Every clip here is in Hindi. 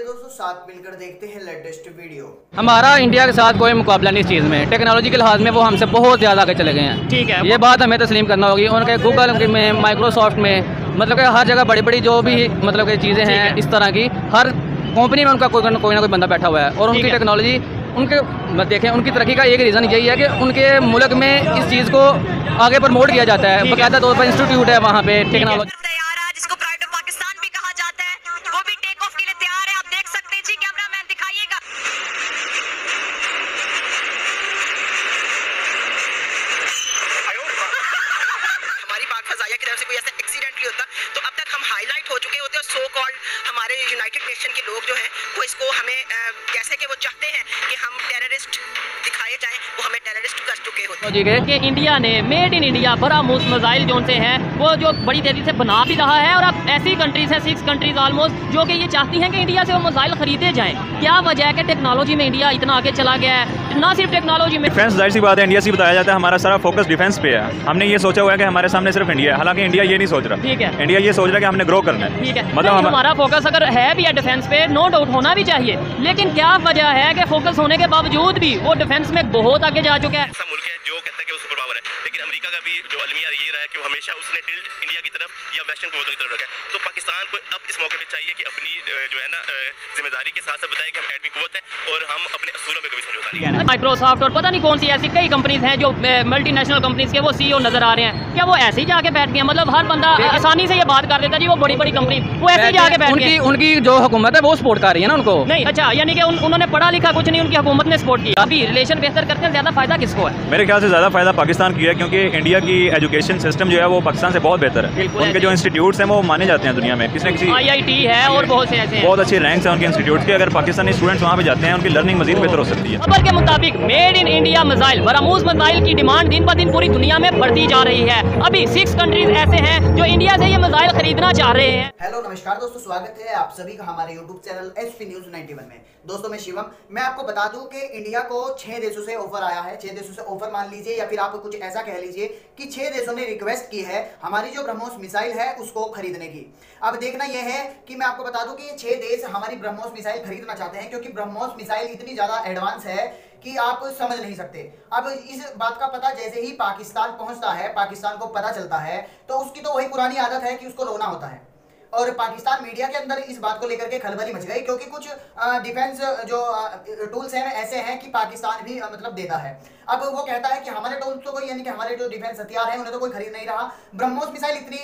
दोस्तों, साथ मिलकर देखते हैं लेटेस्ट वीडियो। हमारा इंडिया के साथ कोई मुकाबला नहीं इस चीज़ में, टेक्नोलॉजी के लिहाज में वो हमसे बहुत ज़्यादा आगे चले गए हैं। ठीक है, ये बात हमें तस्लीम करना होगी। उनके गूगल में, माइक्रोसॉफ्ट में, मतलब कि हर जगह बड़ी बड़ी जो भी मतलब कि चीज़ें हैं इस तरह की, हर कंपनी में उनका कोई ना कोई बंदा बैठा हुआ है। और उनकी टेक्नोलॉजी, उनके देखें, उनकी तरक्की का एक रीज़न यही है कि उनके मुल्क में इस चीज़ को आगे प्रमोट किया जाता है। बाकायदा तौर पर इंस्टीट्यूट है वहाँ पे टेक्नोलॉजी। की तरफ से कोई ऐसा एक्सीडेंटली होता तो अब तक हम हाईलाइट हो चुके होते और सो कॉल्ड हमारे यूनाइटेड नेशन के लोग जो हैं वो इसको हमें जैसे कि वो चाहते हैं कि हम टेररिस्ट दिखाए जाएं, वो हमें टेररिस्ट कर चुके होते हैं। कि इंडिया ने made in India BrahMos missile जो से हैं वो जो बड़ी तेजी से बना भी रहा है। और अब ऐसी कंट्रीज हैं 6 कंट्रीज ऑलमोस्ट जो कि ये चाहती हैं कि इंडिया से वो मिसाइल खरीदे जाएं। क्या वजह है कि टेक्नोलॉजी में इंडिया इतना आगे चला गया है? ना सिर्फ टेक्नोलॉजी में, डिफेंस जाहिर सी बात है, इंडिया से बताया जाता है हमारा सारा फोकस डिफेंस पे है। हमने ये सोचा हुआ है कि हमारे सामने सिर्फ इंडिया है, हालांकि इंडिया ये नहीं सोच रहा। ठीक है, इंडिया ये सोच रहा है कि हमने ग्रो करना है। ठीक है, मतलब हमारा फोकस अगर है भी है डिफेंस पे, नो डाउट होना भी चाहिए, लेकिन क्या वजह है कि फोकस होने के बावजूद भी वो डिफेंस में बहुत आगे जा चुका है? ऐसा मुल्क है जो कहता है कि वो सुपर पावर है, लेकिन अमेरिका का भी जो अलमिया ये रहा है कि वो हमेशा उसने टिल्ट इंडिया की तरफ या वेस्टर्न कुव्वतों की तरफ रखा है। तो पाकिस्तान को अब इस मौके पे चाहिए कि अपनी जो है ना जिम्मेदारी के साथ साथ बताए कि हम एटमी कुव्वत है और हम अपने असूलों में कभी समझौता नहीं करेंगे। माइक्रोसॉफ्ट और पता नहीं कौन सी ऐसी कई कंपनीज हैं जो मल्टीनेशनल कंपनीज के वो CEO नजर आ रहे हैं। क्या वो ऐसे ही जाके बैठ गए? मतलब हर बंदा आसानी से ये बात कर देता है जी वो बड़ी बड़ी कंपनी, वो ऐसे ही जाके बैठ गए। उनकी जो हुकूमत है वो सपोर्ट कर रही है ना उनको। नहीं, अच्छा, यानी कि उन्होंने पढ़ा लिखा कुछ नहीं, उनकी हुकूमत ने सपोर्ट किया। अभी रिलेशन बेहतर करते हैं, ज्यादा फायदा किसको है? मेरे ख्याल से ज्यादा फायदा पाकिस्तान की है, क्योंकि इंडिया की एजुकेशन सिस्टम जो है वो पाकिस्तान से बहुत बेहतर है। उनके जो इंस्टीट्यूट्स हैं वो माने जाते हैं दुनिया में, किसी न किसी IIT है और बहुत से ऐसे बहुत अच्छे रैंक्स हैं उनके इंस्टीट्यूट के। अगर पाकिस्तानी स्टूडेंट्स वहाँ पे जाते हैं उनकी लर्निंग मजीद बेहतर हो सकती है। खबर के मुताबिक made in India missile BrahMos missile की डिमांड दिन ब दिन पूरी दुनिया में बढ़ती जा रही है। अभी 6 कंट्रीज ऐसे हैं जो इंडिया से ये मिसाइल खरीदना चाह रहे हैं। हेलो नमस्कार दोस्तों, स्वागत है आप सभी का हमारे YouTube चैनल SP News 91 में। दोस्तों मैं शिवम, मैं आपको बता दूं कि इंडिया को 6 देशों से ऑफर आया है। 6 देशों से ऑफर मान लीजिए, या फिर आप कुछ ऐसा कह लीजिए कि 6 देशों ने रिक्वेस्ट की है हमारी जो ब्रह्मोस मिसाइल है उसको खरीदने की। अब देखना यह है कि मैं आपको बता दूं कि 6 देश हमारी ब्रह्मोस मिसाइल खरीदना चाहते हैं, क्योंकि ब्रह्मोस मिसाइल इतनी ज्यादा एडवांस है कि आप समझ नहीं सकते। अब इस बात का पता जैसे ही पाकिस्तान पहुंचता है, पाकिस्तान को पता चलता है, तो उसकी तो वही पुरानी आदत है कि उसको रोना होता है। और पाकिस्तान मीडिया के अंदर इस बात को लेकर के खलबली मच गई, क्योंकि कुछ डिफेंस जो टूल्स हैं ऐसे हैं कि पाकिस्तान भी मतलब देता है। अब वो कहता है कि हमारे टूल्स तो कोई, यानी कि हमारे जो डिफेंस हथियार हैं उन्हें तो कोई खरीद नहीं रहा। ब्रह्मोस मिसाइल इतनी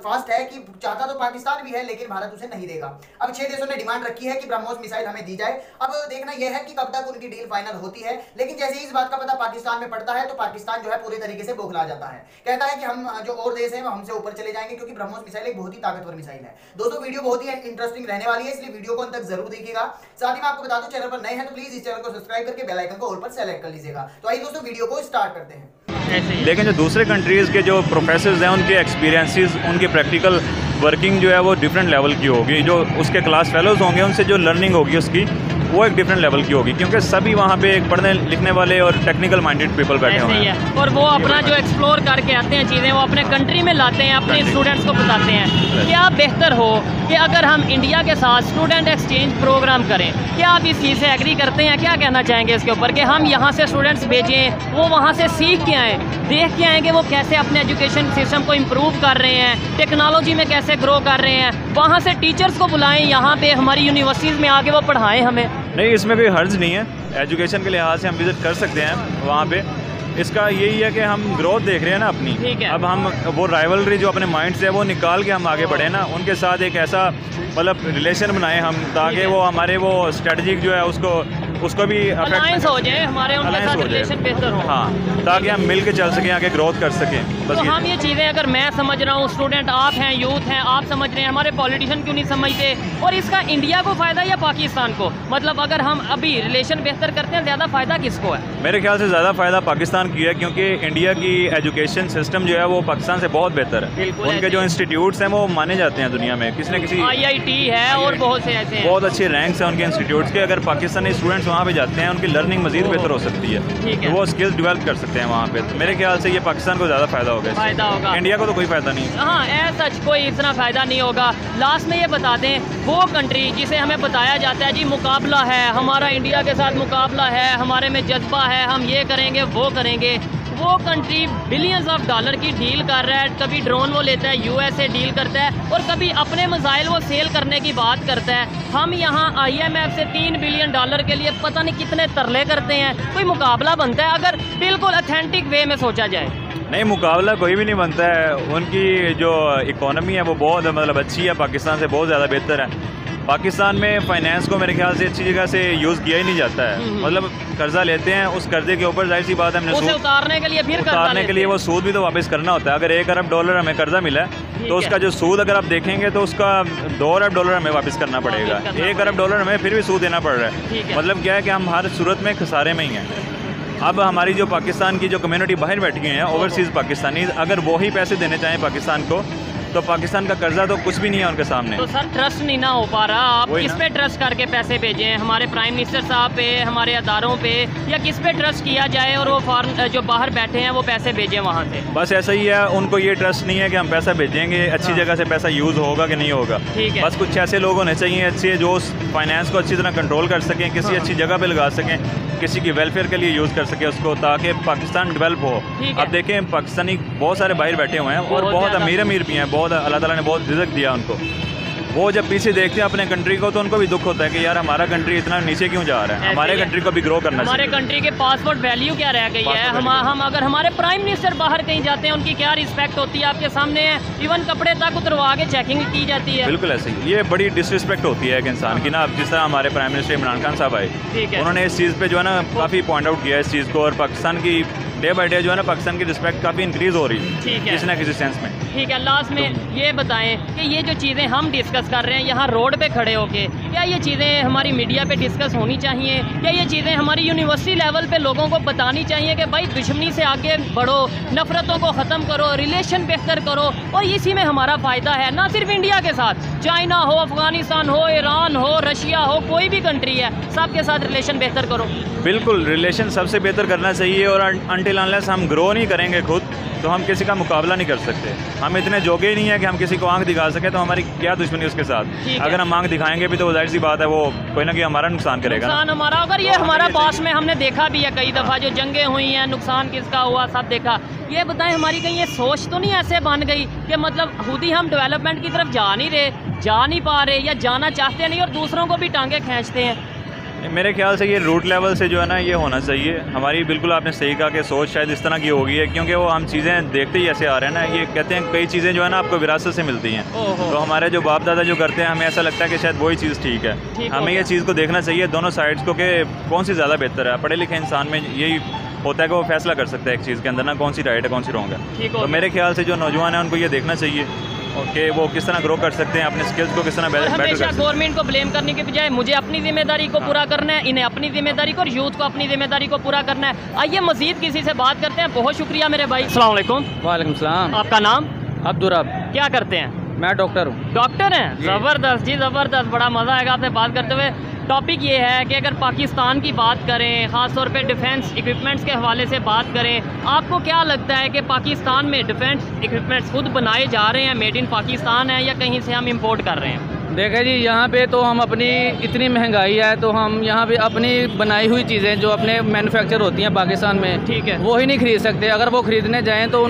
फास्ट है कि चाहता तो पाकिस्तान भी है, लेकिन भारत उसे नहीं देगा। अब 6 देशों ने डिमांड रखी है कि ब्रह्मोस मिसाइल हमें दी जाए। अब देखना यह है कि कब तक उनकी डील फाइनल होती है, लेकिन जैसे ही इस बात का पता पाकिस्तान में पड़ता है तो पाकिस्तान जो है पूरी तरीके से बौखला जाता है। कहता है कि हम जो और देश हैं वो हमसे ऊपर चले जाएंगे, क्योंकि ब्रह्मोस मिसाइल एक बहुत ही ताकतवर मिसाइल है। दोस्तों वीडियो बहुत ही इंटरेस्टिंग रहने वाली है, इसलिए वीडियो को अंत तक जरूर देखिएगा। साथ ही मैं आपको बता दूं, चैनल पर नए हैं तो प्लीज इस चैनल को सब्सक्राइब करके बेल आइकन को ऑल पर सेलेक्ट कर लीजिएगा। तो आइए दोस्तों वीडियो को स्टार्ट करते हैं। लेकिन जो दूसरे कंट्रीज़ के जो प्रोफेसर्स हैं उनके एक्सपीरियंसेस, उनकी प्रैक्टिकल वर्किंग जो है वो डिफरेंट लेवल की होगी। जो उसके क्लास फेलोज होंगे उनसे जो लर्निंग होगी उसकी वो एक डिफरेंट लेवल की होगी, क्योंकि सभी वहाँ पे एक पढ़ने लिखने वाले और टेक्निकल माइंडेड पीपल बैठे हुए हैं। और वो अपना जो एक्सप्लोर करके आते हैं चीज़ें, वो अपने कंट्री में लाते हैं, अपने स्टूडेंट्स को बताते हैं। क्या बेहतर हो कि अगर हम इंडिया के साथ स्टूडेंट एक्सचेंज प्रोग्राम करें? क्या आप इस चीज़ से एग्री करते हैं? क्या कहना चाहेंगे इसके ऊपर कि हम यहाँ से स्टूडेंट्स भेजें, वो वहाँ से सीख के आएँ, देख के आएँ कि वो कैसे अपने एजुकेशन सिस्टम को इम्प्रूव कर रहे हैं, टेक्नोलॉजी में कैसे ग्रो कर रहे हैं, वहाँ से टीचर्स को बुलाएं, यहाँ पे हमारी यूनिवर्सिटीज़ में आके वो पढ़ाएं हमें। नहीं, इसमें कोई हर्ज नहीं है। एजुकेशन के लिहाज से हम विज़िट कर सकते हैं वहाँ पे। इसका यही है कि हम ग्रोथ देख रहे हैं ना अपनी। अब हम वो राइवलरी जो अपने माइंड से है वो निकाल के हम आगे बढ़े ना, उनके साथ एक ऐसा मतलब रिलेशन बनाए हम, ताकि वो हमारे वो स्ट्रेटजिक जो है उसको भी अलायंस हो जाए, हमारे उनके साथ रिलेशन बेहतर हो। हाँ, ताकि हम मिल के चल सकें, आगे ग्रोथ कर सकें। बस तो हम ये चीज़ें, अगर मैं समझ रहा हूँ, स्टूडेंट आप हैं, यूथ हैं, आप समझ रहे हैं, हमारे पॉलिटिशियन क्यों नहीं समझते? और इसका इंडिया को फ़ायदा या पाकिस्तान को? मतलब अगर हम अभी रिलेशन बेहतर करते हैं, ज़्यादा फ़ायदा किसको है? मेरे ख्याल से ज़्यादा फ़ायदा पाकिस्तान की है, क्योंकि इंडिया की एजुकेशन सिस्टम जो है वो पाकिस्तान से बहुत बेहतर है। उनके जो इंस्टीट्यूट्स हैं वो माने जाते हैं दुनिया में, किसी न किसी IIT है और बहुत से ऐसे हैं, बहुत अच्छे रैंक्स हैं उनके इंस्टीट्यूट्स के। अगर पाकिस्तानी स्टूडेंट्स स्टूडेंट्स वहाँ पे जाते हैं उनकी लर्निंग मज़ीद बेहतर हो सकती है, तो वो स्किल्स डेवलप कर सकते हैं वहाँ पे। तो मेरे ख्याल से ये पाकिस्तान को ज़्यादा फ़ायदा होगा, इंडिया को तो कोई फ़ायदा नहीं। हाँ, सच कोई इतना फ़ायदा नहीं होगा। लास्ट में ये बता दें, वो कंट्री जिसे हमें बताया जाता है जी मुकाबला है हमारा, इंडिया के साथ मुकाबला है, हमारे में जज्बा है, हम ये करेंगे वो करेंगे, वो कंट्री बिलियंस ऑफ डॉलर की डील कर रहा है। कभी ड्रोन वो लेता है, यूएसए डील करता है, और कभी अपने मिसाइल वो सेल करने की बात करता है। हम यहाँ IMF से $3 बिलियन के लिए पता नहीं कितने तरले करते हैं। कोई मुकाबला बनता है अगर बिल्कुल ऑथेंटिक वे में सोचा जाए? नहीं, मुकाबला कोई भी नहीं बनता है। उनकी जो इकोनॉमी है वो बहुत मतलब अच्छी है, पाकिस्तान से बहुत ज़्यादा बेहतर है। पाकिस्तान में फाइनेंस को मेरे ख्याल से अच्छी जगह से यूज़ किया ही नहीं जाता है। मतलब कर्जा लेते हैं, उस कर्जे के ऊपर जाहिर सी बात है हमने उतारने के लिए वो सूद भी तो वापस करना होता है। अगर $1 अरब हमें कर्जा मिला है तो उसका जो सूद अगर आप देखेंगे तो उसका $2 अरब हमें वापस करना पड़ेगा। $1 अरब हमें फिर भी सूद देना पड़ रहा है। मतलब क्या है कि हम हर सूरत में खसारे में ही हैं। अब हमारी जो पाकिस्तान की जो कम्युनिटी बाहर बैठी हुई है, ओवरसीज़ पाकिस्तानी, अगर वो ही पैसे देने चाहें पाकिस्तान को, तो पाकिस्तान का कर्जा तो कुछ भी नहीं है उनके सामने। तो सर ट्रस्ट नहीं ना हो पा रहा। आप किस पे ट्रस्ट करके पैसे भेजें? हमारे प्राइम मिनिस्टर साहब पे, हमारे अदारों पे, या किस पे ट्रस्ट किया जाए और वो फॉरेन जो बाहर बैठे हैं वो पैसे भेजें वहाँ से? बस ऐसा ही है, उनको ये ट्रस्ट नहीं है कि हम पैसा भेजेंगे, अच्छी जगह से पैसा यूज़ होगा कि नहीं होगा। बस कुछ ऐसे लोग होने चाहिए अच्छे जो फाइनेंस को अच्छी तरह कंट्रोल कर सकें, किसी अच्छी जगह पर लगा सकें, किसी की वेलफेयर के लिए यूज़ कर सके उसको, ताकि पाकिस्तान डेवलप हो। अब देखें पाकिस्तानी बहुत सारे बाहर बैठे हुए हैं और बहुत अमीर भी हैं, बहुत अल्लाह ताला ने बहुत रिज़्क दिया उनको। वो जब पीछे देखते हैं अपने कंट्री को तो उनको भी दुख होता है कि यार हमारा कंट्री इतना नीचे क्यों जा रहा है, हमारे कंट्री को भी ग्रो करना चाहिए। हमारे कंट्री के पासपोर्ट वैल्यू क्या रह गई है? हम अगर हमारे प्राइम मिनिस्टर बाहर कहीं जाते हैं उनकी क्या रिस्पेक्ट होती है? आपके सामने है, इवन कपड़े तक उतरवा के चेकिंग की जाती है। बिल्कुल ऐसे ही, ये बड़ी डिसरिस्पेक्ट होती है एक इंसान की ना। अब जिस तरह हमारे प्राइम मिनिस्टर इमरान खान साहब आए, उन्होंने इस चीज़ पे जो है ना काफ़ी पॉइंट आउट किया इस चीज़ को, और पाकिस्तान की डे बाई डे जो है ना पाकिस्तान की रिस्पेक्ट काफ़ी इंक्रीज़ हो रही है किसी ना किसी सेंस में। ठीक है, लास्ट में ये बताएं कि ये जो चीज़ें हम डिस्कस कर रहे हैं यहाँ रोड पे खड़े होके, क्या ये चीज़ें हमारी मीडिया पे डिस्कस होनी चाहिए? क्या ये चीज़ें हमारी यूनिवर्सिटी लेवल पे लोगों को बतानी चाहिए कि भाई दुश्मनी से आगे बढ़ो, नफ़रतों को ख़त्म करो, रिलेशन बेहतर करो, और इसी में हमारा फ़ायदा है, ना सिर्फ इंडिया के साथ, चाइना हो, अफ़गानिस्तान हो, ईरान हो, रशिया हो, कोई भी कंट्री है, सबके साथ रिलेशन बेहतर करो। बिल्कुल, रिलेशन सबसे बेहतर करना चाहिए, और अनटिल अनलेस हम ग्रो नहीं करेंगे खुद तो हम किसी का मुकाबला नहीं कर सकते। हम इतने जोगे ही नहीं है कि हम किसी को आंख दिखा सके, तो हमारी क्या दुश्मनी उसके साथ। अगर हम आंख दिखाएंगे भी तो जाहिर सी बात है वो कोई ना कोई हमारा नुकसान करेगा। नुकसान हमारा, अगर ये हमारा पास में हमने देखा भी है कई दफ़ा जो जंगें हुई हैं, नुकसान किसका हुआ सब देखा। ये बताएं हमारी कहीं ये सोच तो नहीं ऐसे बन गई कि मतलब खुद ही हम डेवलपमेंट की तरफ जा नहीं पा रहे, या जाना चाहते नहीं और दूसरों को भी टांगे खींचते हैं? मेरे ख्याल से ये रूट लेवल से जो है ना ये होना चाहिए हमारी। बिल्कुल आपने सही कहा कि सोच शायद इस तरह की हो गई है, क्योंकि वो हम चीज़ें देखते ही ऐसे आ रहे हैं ना। ये कहते हैं कई चीज़ें जो है ना आपको विरासत से मिलती हैं, तो हमारे जो बाप दादा जो करते हैं हमें ऐसा लगता है कि शायद वही चीज़ ठीक है। हमें ये चीज़ को देखना चाहिए दोनों साइड्स को कि कौन सी ज़्यादा बेहतर है। पढ़े लिखे इंसान में यही होता है कि वो फैसला कर सकता है एक चीज़ के अंदर ना, कौन सी राइट है कौन सी रॉन्ग है। तो मेरे ख्याल से जो नौजवान है उनको ये देखना चाहिए कि वो किस तरह ग्रो कर सकते हैं, अपने स्किल्स को किस तरह बेटर कर सकते हैं। गवर्नमेंट को ब्लेम करने के बजाय मुझे अपनी जिम्मेदारी को पूरा करना है, इन्हें अपनी जिम्मेदारी को, और यूथ को अपनी जिम्मेदारी को पूरा करना है। आइए मजीद किसी से बात करते हैं। बहुत शुक्रिया मेरे भाई। अस्सलाम वालेकुम। वालेकुम सलाम। आपका नाम? अब्दुर्रब। क्या करते हैं? मैं डॉक्टर हूँ। डॉक्टर हैं? ज़बरदस्त जी, ज़बरदस्त। बड़ा मज़ा आएगा आपसे बात करते हुए। टॉपिक ये है कि अगर पाकिस्तान की बात करें, ख़ास तौर पे डिफेंस इक्विपमेंट्स के हवाले से बात करें, आपको क्या लगता है कि पाकिस्तान में डिफेंस इक्विपमेंट्स खुद बनाए जा रहे हैं, मेड इन पाकिस्तान है, या कहीं से हम इंपोर्ट कर रहे हैं? देखें जी, यहाँ पे तो हम अपनी इतनी महंगाई है तो हम यहाँ पे अपनी बनाई हुई चीज़ें जो अपने मैन्युफैक्चर होती हैं पाकिस्तान में, ठीक है, वो ही नहीं खरीद सकते। अगर वो ख़रीदने जाएँ तो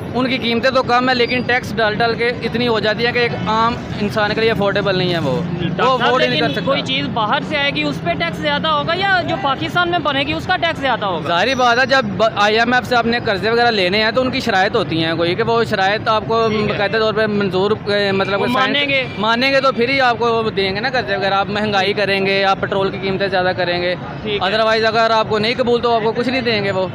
उनकी कीमतें तो कम है, लेकिन टैक्स डाल के इतनी हो जाती है कि एक आम इंसान के लिए अफोर्डेबल नहीं है वो अफोर्ड नहीं कर सकता। कोई चीज़ बाहर से आएगी उस पर टैक्स ज़्यादा होगा, या जो पाकिस्तान में बनेगी उसका टैक्स ज़्यादा होगा? जाहिर बात है, जब IMF से आपने कर्जे वगैरह लेने हैं तो उनकी शराइत होती हैं कोई, कि वो शराइत आपको बाकायदा तौर पर मंजूर मतलब मानेंगे तो फिर ही आपको देंगे ना कर्जे वगैरह। आप महंगाई करेंगे, आप पेट्रोल की कीमतें ज़्यादा करेंगे, अदरवाइज़ अगर आपको नहीं कबूल तो आपको कुछ नहीं देंगे वो।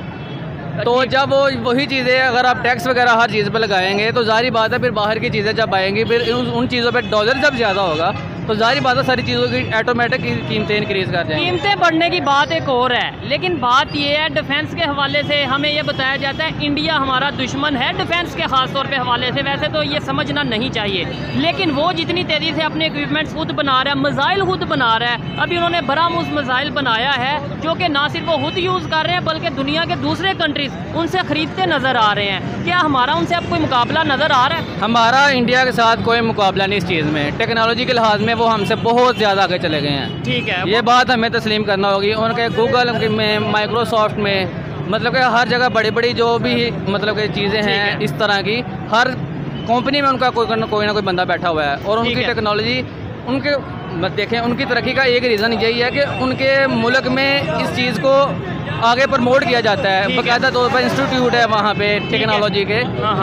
तो जब वही चीज़ें अगर आप टैक्स वगैरह हर चीज़ पर लगाएंगे तो जाहिर बात है फिर बाहर की चीज़ें जब आएंगी फिर उन चीज़ों पे डॉलर जब ज़्यादा होगा तो जाहिर बात है सारी चीज़ों की ऑटोमेटिक कीमतें इंक्रीज कर जाएंगी। कीमतें बढ़ने की बात एक और है, लेकिन बात ये है डिफेंस के हवाले से हमें ये बताया जाता है इंडिया हमारा दुश्मन है डिफेंस के खास तौर पे हवाले से। वैसे तो ये समझना नहीं चाहिए, लेकिन वो जितनी तेज़ी से अपने इक्विपमेंट्स खुद बना रहा है, मिसाइल खुद बना रहा है। अभी उन्होंने ब्रह्मोस मिसाइल बनाया है जो कि ना सिर्फ वो खुद यूज़ कर रहे हैं बल्कि दुनिया के दूसरे कंट्रीज उनसे ख़रीदते नज़र आ रहे हैं। क्या हमारा उनसे अब कोई मुकाबला नज़र आ रहा है? हमारा इंडिया के साथ कोई मुकाबला नहीं इस चीज़ में। टेक्नोलॉजी के लिहाज में वो हमसे बहुत ज़्यादा आगे चले गए हैं। ठीक है, ये बात हमें तस्लीम करना होगी। उनके गूगल में, माइक्रोसॉफ्ट में, मतलब कि हर जगह बड़ी बड़ी जो भी मतलब कि चीज़ें हैं इस तरह की, हर कंपनी में उनका कोई ना कोई बंदा बैठा हुआ है। और उनकी टेक्नोलॉजी, उनके देखें उनकी तरक्की का एक रीज़न यही है कि उनके मुल्क में इस चीज़ को आगे प्रमोट किया जाता है। बाकायदा तौर पर इंस्टीट्यूट है वहाँ पे टेक्नोलॉजी के।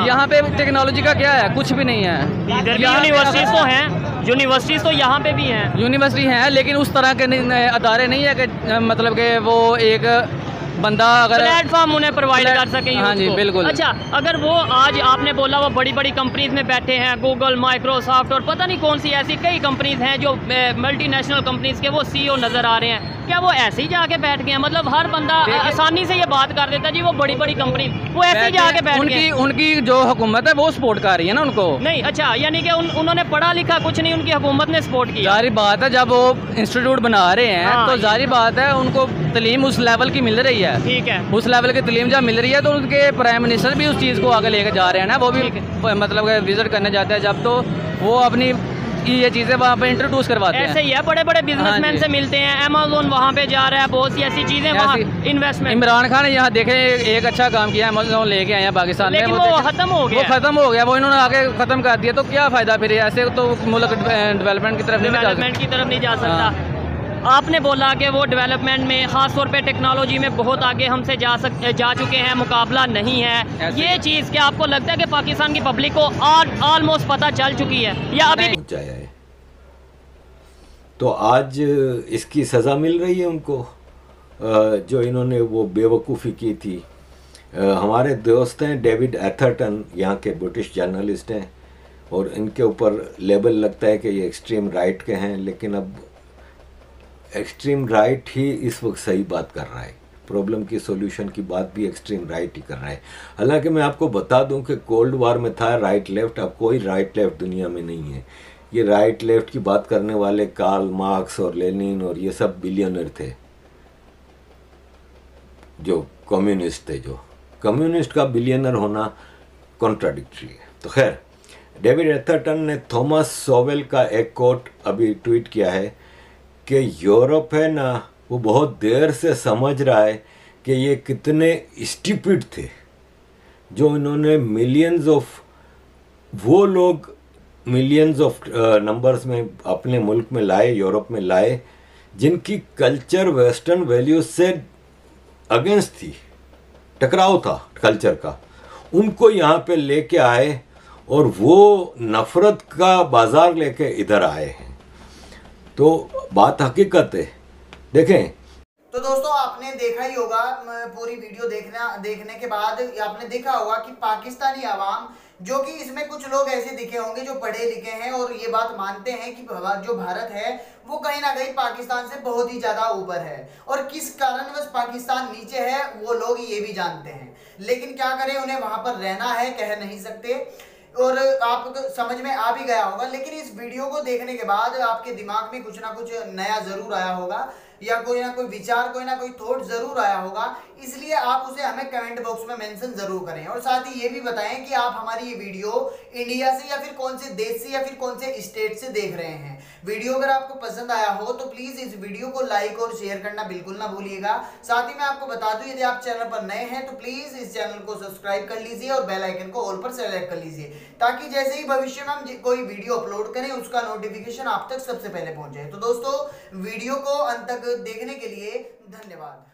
यहाँ पे टेक्नोलॉजी का क्या है, कुछ भी नहीं है। यूनिवर्सिटीज़ तो हैं, यूनिवर्सिटीज़ तो यहाँ पे भी हैं, यूनिवर्सिटी हैं, लेकिन उस तरह के अदारे नहीं है कि मतलब कि वो एक बंदा अगर प्लेटफॉर्म उन्हें प्रोवाइड कर सके। हाँ जी बिल्कुल। अच्छा, अगर वो आज आपने बोला वो बड़ी बड़ी कंपनीज में बैठे हैं, गूगल, माइक्रोसॉफ्ट और पता नहीं कौन सी ऐसी कई कंपनीज हैं जो मल्टीनेशनल कंपनीज के वो CEO नज़र आ रहे हैं, क्या वो ऐसे ही जाके बैठ गए हैं? मतलब हर बंदा आसानी से ये बात कर देता है जी वो बड़ी बड़ी कंपनी, वो ऐसे ही जाके बैठ गए। उनकी जो हुकूमत है वो सपोर्ट कर रही है ना उनको। नहीं, अच्छा, यानी कि उन्होंने पढ़ा लिखा कुछ नहीं, उनकी हुकूमत ने सपोर्ट किया। जाहिर बात है, जब वो इंस्टीट्यूट बना रहे हैं तो जाहिर बात है उनको तलीम उस लेवल की मिल रही है। ठीक है, उस लेवल की तलीम जब मिल रही है तो उनके प्राइम मिनिस्टर भी उस चीज़ को आगे लेके जा रहे हैं ना। वो भी मतलब विजिट करने जाते हैं जब, तो वो अपनी ये चीज़ें वहाँ पे इंट्रोड्यूस करवाते हैं। ऐसे ही है, बड़े बड़े बिजनेसमैन से मिलते हैं, अमेज़न वहाँ पे जा रहा है, बहुत सी ऐसी चीज़ें वहाँ इन्वेस्टमेंट। इमरान खान ने यहाँ देखे एक अच्छा काम किया, अमेज़न लेके आए हैं पाकिस्तान में, वो खत्म हो गया, वो इन्होंने आगे खत्म कर दिया। तो क्या फ़ायदा फिर, ऐसे तो मुल्क डेवलपमेंट की तरफ नहीं जा सकता। आपने बोला कि वो डेवलपमेंट में ख़ास तौर पे टेक्नोलॉजी में बहुत आगे हमसे जा चुके हैं, मुकाबला नहीं है। ये चीज़ क्या आपको लगता है कि पाकिस्तान की पब्लिक को ऑलमोस्ट पता चल चुकी है या अभी भी? तो आज इसकी सज़ा मिल रही है उनको, जो इन्होंने वो बेवकूफ़ी की थी। हमारे दोस्त हैं डेविड एथरटन, यहाँ के ब्रिटिश जर्नलिस्ट हैं, और इनके ऊपर लेबल लगता है कि ये एक्सट्रीम राइट के हैं, लेकिन अब एक्सट्रीम राइट ही इस वक्त सही बात कर रहा है। प्रॉब्लम की सॉल्यूशन की बात भी एक्सट्रीम राइट ही कर रहा है। हालांकि मैं आपको बता दूं कि कोल्ड वार में था राइट लेफ्ट, अब कोई राइट लेफ्ट दुनिया में नहीं है। ये राइट लेफ्ट की बात करने वाले कार्ल मार्क्स और लेनिन और ये सब बिलियनर थे, जो कम्युनिस्ट थे। जो कम्युनिस्ट का बिलियनर होना कॉन्ट्राडिक्टरी है। तो खैर, डेविड एथरटन ने थॉमस सोवेल का एक कोट अभी ट्वीट किया है कि यूरोप है ना, वो बहुत देर से समझ रहा है कि ये कितने स्टूपिड थे, जो इन्होंने मिलियंस ऑफ नंबर्स में अपने मुल्क में लाए, यूरोप में लाए, जिनकी कल्चर वेस्टर्न वैल्यूज से अगेंस्ट थी, टकराव था कल्चर का, उनको यहाँ पे लेके आए और वो नफरत का बाजार लेके इधर आए हैं। तो बात हकीकत है। देखें, तो दोस्तों आपने देखा ही होगा, पूरी वीडियो देखने के बाद आपने देखा होगा कि पाकिस्तानी आवाम, जो कि इसमें कुछ लोग ऐसे दिखे होंगे जो पढ़े लिखे हैं और ये बात मानते हैं कि जो भारत है वो कहीं ना कहीं पाकिस्तान से बहुत ही ज्यादा ऊपर है, और किस कारणवश पाकिस्तान नीचे है वो लोग ये भी जानते हैं। लेकिन क्या करें, उन्हें वहां पर रहना है, कह नहीं सकते, और आपको समझ में आ भी गया होगा। लेकिन इस वीडियो को देखने के बाद आपके दिमाग में कुछ ना कुछ नया जरूर आया होगा, या कोई ना कोई विचार, कोई ना कोई थॉट जरूर आया होगा। इसलिए आप उसे हमें कमेंट बॉक्स में मेंशन जरूर करें, और साथ ही ये भी बताएं कि आप हमारी ये वीडियो इंडिया से या फिर कौन से देश से या फिर कौन से स्टेट से देख रहे हैं। वीडियो अगर आपको पसंद आया हो तो प्लीज इस वीडियो को लाइक और शेयर करना बिल्कुल ना भूलिएगा। साथ ही मैं आपको बता दूं, यदि आप चैनल पर नए हैं तो प्लीज इस चैनल को सब्सक्राइब कर लीजिए और बेल आइकन को ऑल पर सेलेक्ट कर लीजिए, ताकि जैसे ही भविष्य में हम कोई वीडियो अपलोड करें उसका नोटिफिकेशन आप तक सबसे पहले पहुंच जाए। तो दोस्तों, वीडियो को अंत तक देखने के लिए धन्यवाद।